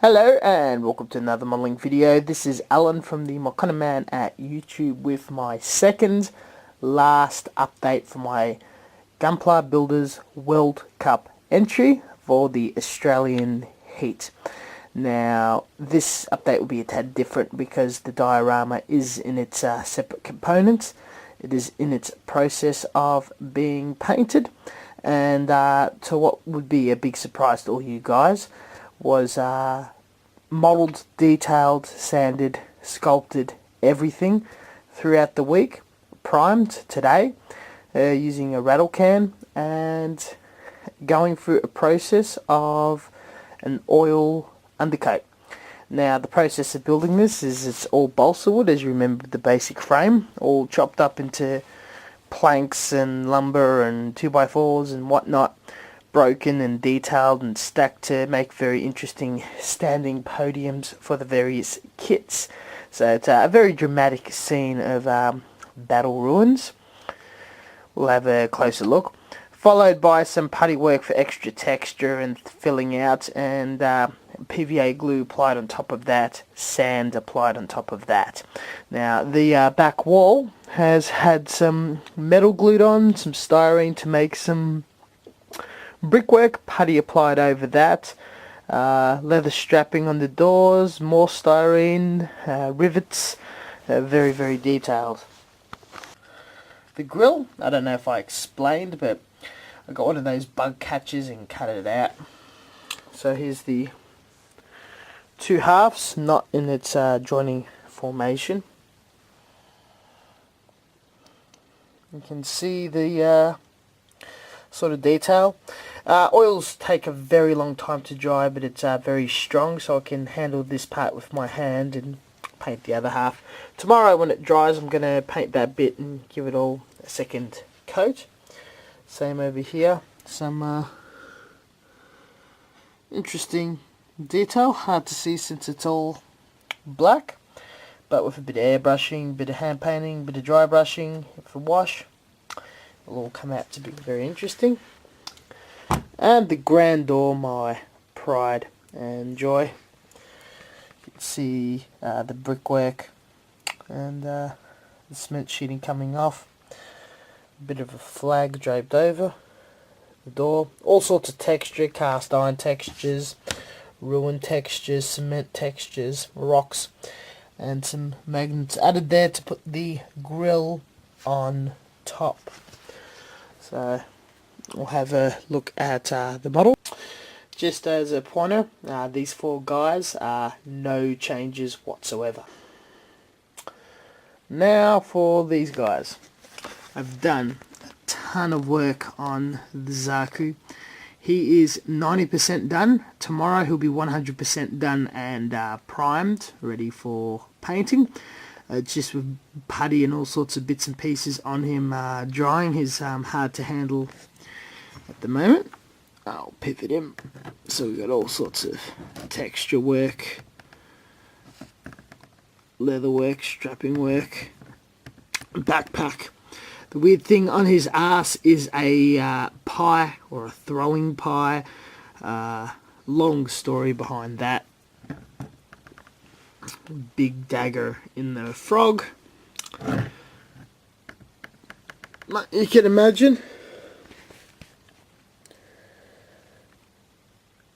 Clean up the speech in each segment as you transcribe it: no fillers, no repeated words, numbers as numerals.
Hello and welcome to another modelling video. This is Alan from the mokanaman at YouTube with my second last update for my Gunpla Builders World Cup entry for the Australian Heat. Now this update will be a tad different because the diorama is in its separate components. It is in its process of being painted, and to what would be a big surprise to all you guys was modelled, detailed, sanded, sculpted, everything throughout the week, primed today using a rattle can and going through a process of an oil undercoat. Now the process of building this is it's all balsa wood, as you remember the basic frame, all chopped up into planks and lumber and 2x4s and whatnot, broken and detailed and stacked to make very interesting standing podiums for the various kits. So it's a very dramatic scene of battle ruins. We'll have a closer look, followed by some putty work for extra texture and filling out, and PVA glue applied on top of that, sand applied on top of that. Now the back wall has had some metal glued on, some styrene to make some brickwork, putty applied over that, leather strapping on the doors, more styrene, rivets, very, very detailed. The grill, I don't know if I explained, but I got one of those bug catchers and cut it out. So here's the two halves, not in its joining formation. You can see the sort of detail. Oils take a very long time to dry, but it's very strong, so I can handle this part with my hand and paint the other half. Tomorrow when it dries I'm going to paint that bit and give it all a second coat. Same over here, some interesting detail, hard to see since it's all black, but with a bit of airbrushing, bit of hand painting, bit of dry brushing for wash, it'll all come out to be very interesting. And the grand door, my pride and joy. You can see the brickwork and the cement sheeting coming off. A bit of a flag draped over the door. All sorts of texture, cast iron textures, ruined textures, cement textures, rocks, and some magnets added there to put the grill on top. So we'll have a look at the model. Just as a pointer, these four guys are no changes whatsoever. Now for these guys. I've done a ton of work on the Zaku. He is 90% done. Tomorrow he'll be 100% done and primed, ready for painting. Just with putty and all sorts of bits and pieces on him drying. He's hard to handle at the moment. I'll pivot him. So we've got all sorts of texture work, leather work, strapping work, backpack. The weird thing on his ass is a pie, or a throwing pie. Long story behind that. Big dagger in the frog. Like you can imagine,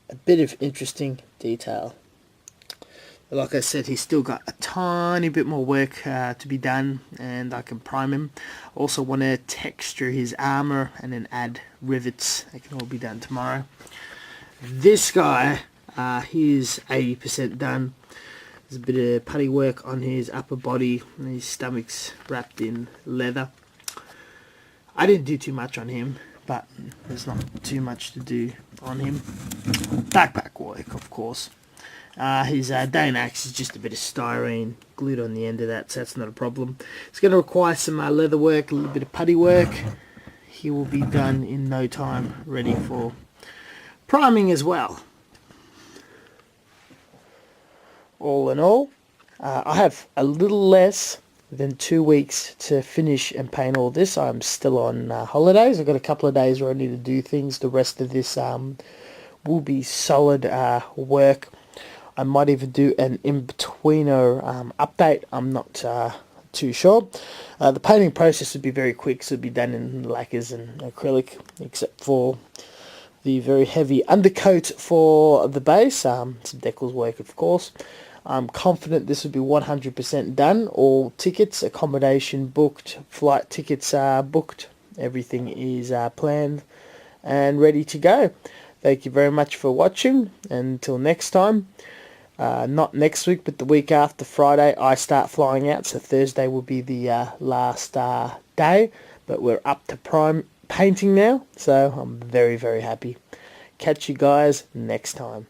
a bit of interesting detail. Like I said, he's still got a tiny bit more work to be done, and I can prime him. Also want to texture his armor and then add rivets. They can all be done tomorrow. This guy, he's 80% done. There's a bit of putty work on his upper body, and his stomach's wrapped in leather. I didn't do too much on him, but there's not too much to do on him. Backpack work, of course. His Dane axe is just a bit of styrene glued on the end of that, so that's not a problem. It's going to require some leather work, a little bit of putty work. He will be done in no time, ready for priming as well. All in all, I have a little less than 2 weeks to finish and paint all this. I'm still on holidays. I've got a couple of days where I need to do things. The rest of this will be solid work I might even do an in-betweener update. I'm not too sure. The painting process would be very quick, so it'd be done in lacquers and acrylic, except for the very heavy undercoat for the base, some decals work of course. I'm confident this will be 100% done. All tickets, accommodation booked, flight tickets are booked, everything is planned and ready to go. Thank you very much for watching. Until next time, not next week but the week after, Friday I start flying out, so Thursday will be the last day, but we're up to prime painting now, so I'm very happy. Catch you guys next time.